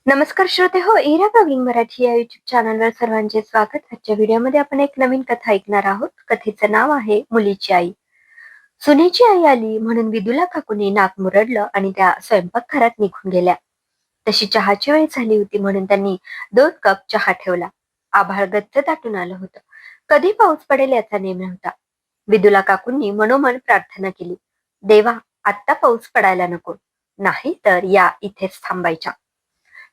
नमस्कार श्रोते हो, इरा ब्लॉगिंग मराठी या युट्यूब चॅनलवर सर्वांचे स्वागत. आजच्या व्हिडिओमध्ये आपण एक नवीन कथा ऐकणार आहोत. कथेचं नाव आहे मुलीची आई. सुनेची आई आली म्हणून विदुला काकूने नाक मुरडलं आणि त्या स्वयंपाकघरात निघून गेल्या. तशी चहाची वेळ झाली होती म्हणून त्यांनी 2 कप चहा ठेवला. आभाळ गच्च दाटून आलं होतं. कधी पाऊस पडेल याचा नेम नव्हता. विदुला काकूंनी मनोमन प्रार्थना केली, देवा, आत्ता पाऊस पडायला नको, नाही तर या इथेच थांबायच्या.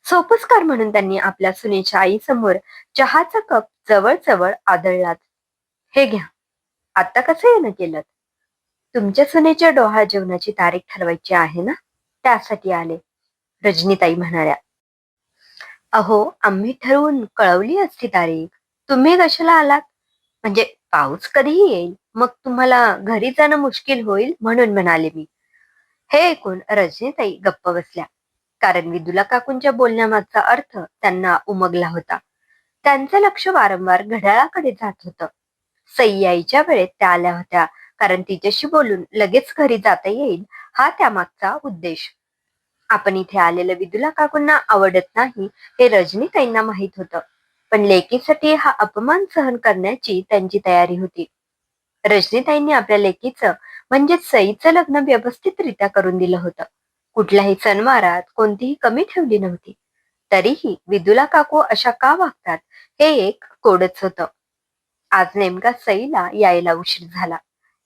सोपस्कार म्हणून त्यांनी आपल्या सुनेच्या आईसमोर चहाचा कप जवळ आदळला. हे घ्या, आता कसं येणं केलं? तुमच्या सुनेच्या डोहाळ जेवणाची तारीख ठरवायची आहे ना, त्यासाठी आले, रजनीताई म्हणाल्या. अहो, आम्ही ठरवून कळवली असती तारीख, तुम्ही कशाला आलात? म्हणजे पाऊस कधीही येईल, मग तुम्हाला घरी जाणं मुश्किल होईल म्हणून म्हणाले मी. हे ऐकून रजनीताई गप्प बसल्या, कारण विदुला काकूंच्या बोलण्यामागचा अर्थ त्यांना उमगला होता. त्यांचं लक्ष वारंवार घड्याळाकडे जात होतं. सई यायच्या वेळेत त्या आल्या होत्या, कारण तिच्याशी बोलून लगेच घरी जाता येईल हा त्यामागचा उद्देश. आपण इथे आलेलं विदुला काकूंना आवडत नाही हे रजनीताईंना माहित होतं, पण लेकीसाठी हा अपमान सहन करण्याची त्यांची तयारी होती. रजनीताईंनी आपल्या लेकीचं म्हणजेच सईचं लग्न व्यवस्थितरित्या करून दिलं होतं. कुठल्याही सणवारात कोणतीही कमी ठेवली नव्हती. तरीही विदुला काकू अशा का वागतात हे एक कोडच होतं. आज नेमका सईला यायला उशीर झाला.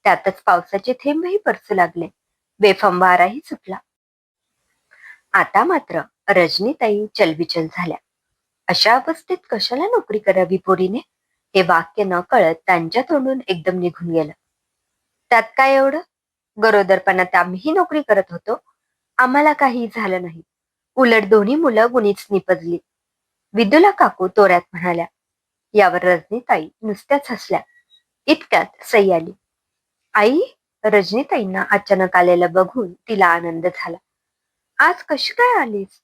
त्यातच पावसाचे थेंबही बरसू लागले. बेफाम वाराही सुटला. आता मात्र रजनीताई चलबिचल झाल्या. अशा अवस्थेत कशाला नोकरी करावी पोरीने, हे वाक्य न कळत त्यांच्या तोंडून एकदम निघून गेलं. त्यात काय एवढं? गरोदरपणात आम्हीही नोकरी करत होतो, आम्हाला काही झालं नाही. उलट दोन्ही मुलं गुणीच निपजली, विदुला काकू तोऱ्यात म्हणाल्या. यावर रजनीताई नुसत्याच हसल्या. इतक्यात सई आली. आई, रजनीताईंना अचानक आलेलं बघून तिला आनंद झाला. आज कशी काय आलीस?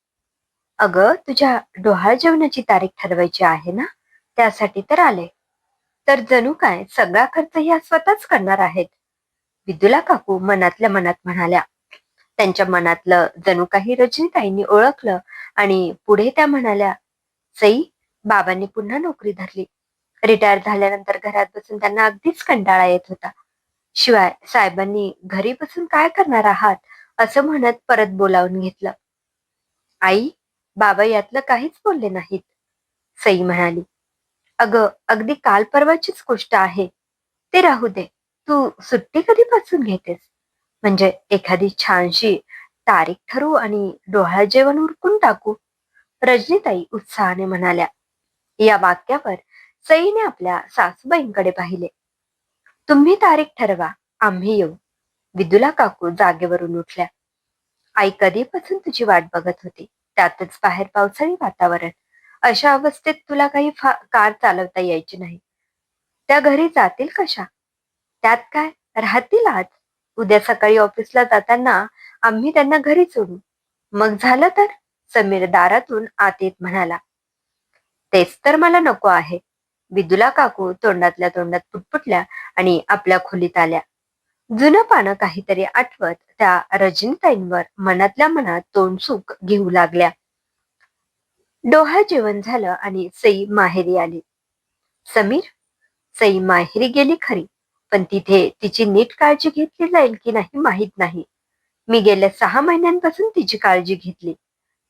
अगं, तुझ्या डोहाळ जेवणाची तारीख ठरवायची आहे ना, त्यासाठी तर आले. तर जणू काय सगळा खर्च ह्या स्वतःच करणार आहेत, विदुला काकू मनातल्या मनात म्हणाल्या. त्यांच्या मनातलं जणू काही रजनीताईंनी ओळखलं आणि पुढे त्या म्हणाल्या, सई, बाबांनी पुन्हा नोकरी धरली. रिटायर झाल्यानंतर घरात बसून त्यांना अगदीच कंटाळा येत होता. शिवाय साहेबांनी घरी बसून काय करणार आहात असं म्हणत परत बोलावून घेतलं. आई, बाबा यातलं काहीच बोलले नाहीत, सई म्हणाली. अगं, अगदी काल परवाचीच गोष्ट आहे. ते राहू दे. तू सुट्टी कधीपासून घेतेस? म्हणजे एखादी छानशी तारीख ठरवू आणि डोहाळ जेवण उरकून टाकू, रजनीताई उत्साहाने म्हणाल्या. या वाक्यावर सईने आपल्या सासूबाईंकडे पाहिले. तुम्ही तारीख ठरवा, आम्ही येऊ. विदुला काकू जागेवरून उठल्या. आई कधीपासून तुझी वाट बघत होती, त्यातच बाहेर पावसाळी वातावरण. अशा अवस्थेत तुला काही कार चालवता यायची नाही. त्या घरी जातील कशा? त्यात काय, राहतील आज. उद्या सकाळी ऑफिसला जाताना आम्ही त्यांना घरी सोडू. मग झालं तर, समीर दारातून आत येत म्हणाला. तेच तर मला नको आहे, विदुला काकू तोंडातल्या तोंडात पुटपुटल्या आणि आपल्या खोलीत आल्या. जुनं पानं काहीतरी आठवत त्या रजनीताईंवर मनातल्या मनात तोंडसुख घेऊ लागल्या. डोहाळ जेवण झालं आणि सई माहेरी आली. समीर, सई माहेरी गेली खरी, पण तिथे तिची नीट काळजी घेतली जाईल की नाही माहीत नाही. मी गेल्या 6 महिन्यांपासून तिची काळजी घेतली.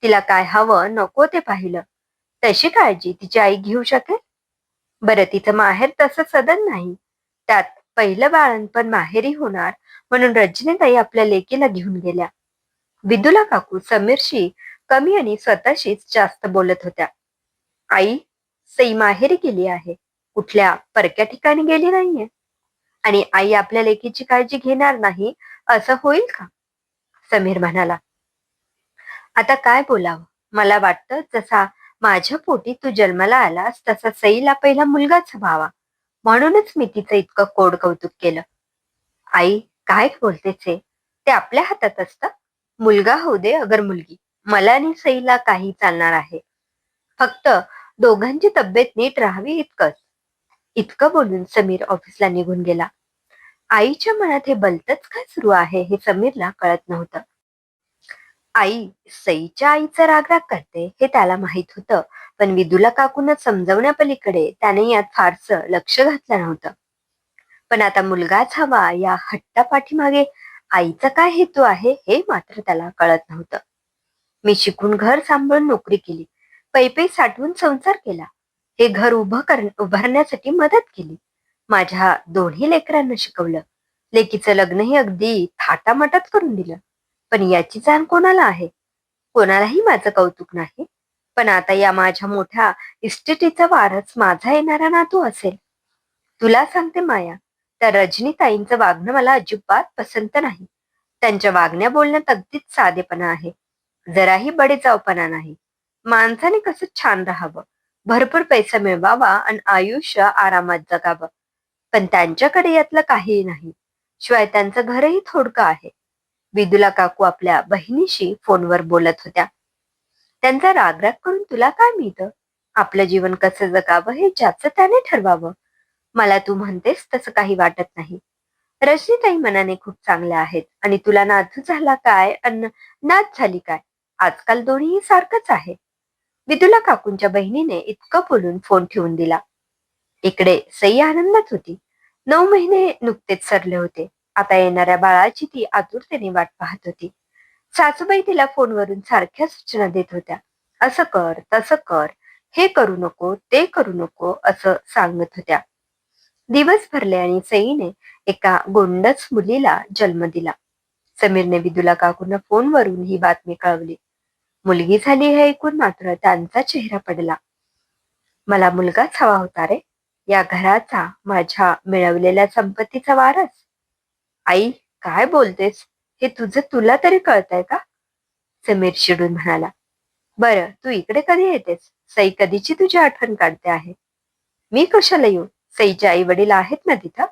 तिला काय हवं नको ते पाहिलं. तशी काळजी तिची आई घेऊ शकेल? बरं, तिचं माहेर तसं सदन नाही. त्यात पहिलं बाळंतपण माहेरी होणार म्हणून रजनीताई आपल्या लेकीला घेऊन गेल्या. विदुला काकू समीरशी कमी आणि स्वतःशीच जास्त बोलत होत्या. आई, सई माहेरी गेली आहे, कुठल्या परक्या ठिकाणी गेली नाहीये. आणि आई आपल्या लेकीची काळजी घेणार नाही असं होईल का? समीर म्हणाला. आता काय बोलावं, मला वाटतं जसा माझ्या पोटी तू जन्माला आलास तसा सईला पहिला मुलगाच व्हावा, म्हणूनच मी तिचं इतकं कोड कौतुक केलं. आई, काय बोलतेस हे? ते आपल्या हातात असतं. मुलगा होऊ दे अगर मुलगी, मला आणि सईला काही चालणार आहे. फक्त दोघांची तब्येत नीट राहावी इतकंच. इतकं बोलून समीर ऑफिसला निघून गेला. आईच्या मनात हे भलतंच काय सुरू आहे हे समीरला कळत नव्हतं. आई सईच्या आईचा राग करते हे त्याला माहित होतं, पण विदुला काकून समजवण्यापलीकडे त्याने यात फारसं लक्ष घातलं नव्हतं. पण आता मुलगाच हवा या हट्टापाठीमागे आईचा काय हेतू आहे हे मात्र त्याला कळत नव्हतं. मी शिकून घर सांभाळून नोकरी केली, पैपै साठवून संसार केला, हे घर उभारण्यासाठी मदत केली, माझ्या दोन्ही लेकरांना शिकवलं, लेकीचं लग्नही अगदी थाटामाटात करून दिलं. पण याची जाण कोणाला आहे? कोणालाही माझं कौतुक नाही. पण आता या माझ्या मोठ्या इस्टेटीचा वारस माझा येणारा नातू असेल. तुला सांगते माया, त्या रजनीताईंचं वागणं मला अजिबात पसंत नाही. त्यांच्या वागण्या बोलण्यात अगदीच साधेपणा आहे, जराही बडेचावपणा नाही. माणसाने कसं छान राहावं, भरपूर पैसा मिळवावा आणि आयुष्य आरामात जगावं, पण त्यांच्याकडे यातलं काहीही नाही. शिवाय त्यांचं घरही थोडकं आहे. विदुला काकू आपल्या बहिणीशी फोनवर बोलत होत्या. त्यांचा रागराग करून तुला काय मिळतं? आपलं जीवन कसं जगावं हे ज्याचं त्याने ठरवावं. मला तू म्हणतेस तसं काही वाटत नाही. रजनीताई मनाने खूप चांगल्या आहेत आणि तुला नातू झाला काय अन नात झाली काय, आजकाल दोन्ही सारखंच आहे. विदुला काकूंच्या बहिणीने इतकं बोलून फोन ठेवून दिला. इकडे सई आनंदात होती. 9 महिने नुकतेच सरले होते. आता येणाऱ्या बाळाची ती आतुरतेने वाट पाहत होती. सासूबाई तिला फोनवरून सारख्या सूचना देत होत्या. असं कर, तसं कर, हे करू नको, ते करू नको असं सांगत होत्या. दिवस भरले आणि सईने एका गोंडस मुलीला जन्म दिला. समीरने विदुला काकूंना फोनवरून ही बातमी कळवली. मुलगी झाली हे ऐकून मात्र त्यांचा चेहरा पडला. मला मुलगाच हवा होता रे, या घराचा, माझ्या मिळवलेल्या संपत्तीचा वारस. आई, काय बोलतेस? हे तुझं तुला तरी कळतंय का? समीर चिडून म्हणाला. बरं, तू इकडे कधी येतेस? सई कधीची तुझी आठवण काढते आहे. मी कशाला येऊ? सईचे आई वडील आहेत ना तिथं.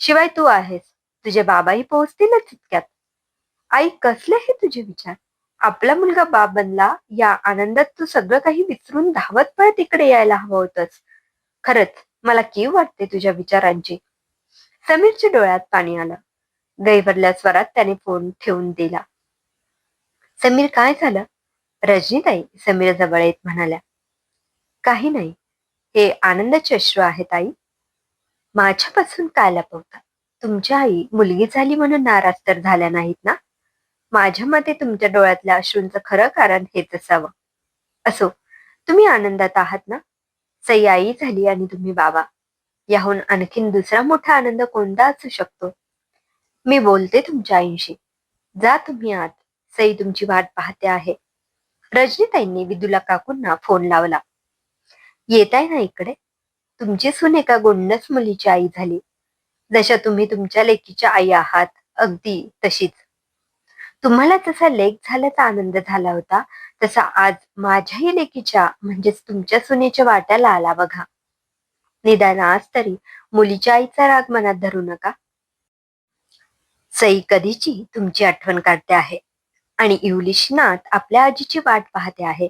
शिवाय तू आहेस, तुझे बाबाही पोहोचतीलच तितक्यात. आई, कसले हे तुझे विचार? आपला मुलगा बाप बनला या आनंदात तू सगळं काही विसरून धावत पळत इकडे यायला हवं होतंस. खरंच मला कीव वाटते तुझ्या विचारांची. समीरच्या डोळ्यात पाणी आलं. गैरवरल्या स्वरात त्याने फोन ठेवून दिला. समीर, काय झालं? रजनीताई समीर जवळ येत म्हणाल्या. काही नाही, हे आनंदाचे अश्रू आहेत आई. माझ्यापासून काय लपवता? तुमच्या आई मुलगी झाली म्हणून नाराज तर झाल्या नाहीत ना? माझ्या मते तुमच्या डोळ्यातल्या अश्रूंचं खरं कारण हेच असावं. असो, तुम्ही आनंदात आहात ना? सई आई झाली आणि तुम्ही बाबा. याहून आणखीन दुसरा मोठा आनंद कोणता असू शकतो? मी बोलते तुमच्या आईशी. जा तुम्ही आत, सई तुमची वाट पाहते आहे. रजनीताईंनी विदुला काकूंना फोन लावला. येताय ना इकडे? तुमची सून एका गोंडस मुलीची आई झाली. जशा तुम्ही तुमच्या लेकीच्या आई आहात, अगदी तशीच. तुम्हाला जसा लेक झाल्याचा आनंद झाला होता, तसा आज माझ्याही लेकीच्या म्हणजेच तुमच्या सुनेच्या वाट्याला आला बघा. निदान आज तरी मुलीच्या आईचा राग मनात धरू नका. सई कधीची तुमची आठवण काढते आहे आणि इवलिश नात आपल्या आजीची वाट पाहते आहे.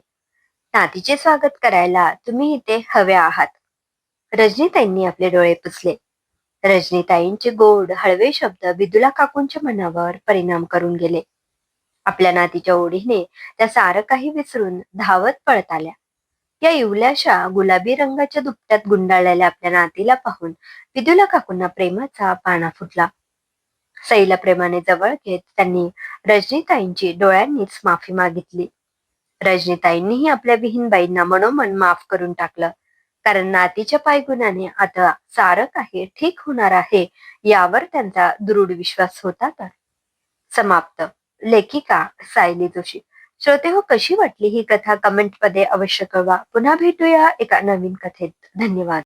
नातीचे स्वागत करायला तुम्ही इथे हव्या आहात. रजनीताईंनी आपले डोळे पुसले. रजनीताईंचे गोड हळवे शब्द विदुला काकूंच्या मनावर परिणाम करून गेले. आपल्या नातीच्या ओढीने त्या सारं काही विसरून धावत पळत आल्या. या इवल्याशा गुलाबी रंगाच्या दुपट्यात गुंडाळलेल्या आपल्या नातीला पाहून विदुला काकूंना प्रेमाचा पाणा फुटला. सईला प्रेमाने जवळ घेत त्यांनी रजनीताईंची डोळ्यांनीच माफी मागितली. रजनीताईंनीही आपल्या विहीनबाईंना मनोमन माफ करून टाकलं, कारण नातीच्या पायगुणाने आता सारं काही ठीक होणार आहे यावर त्यांचा दृढ विश्वास होता. तर समाप्त. लेखिका सायली जोशी. श्रोते हो, कशी वाटली ही कथा कमेंट मध्ये अवश्य कळवा. पुन्हा भेटूया एका नवीन कथेत. धन्यवाद.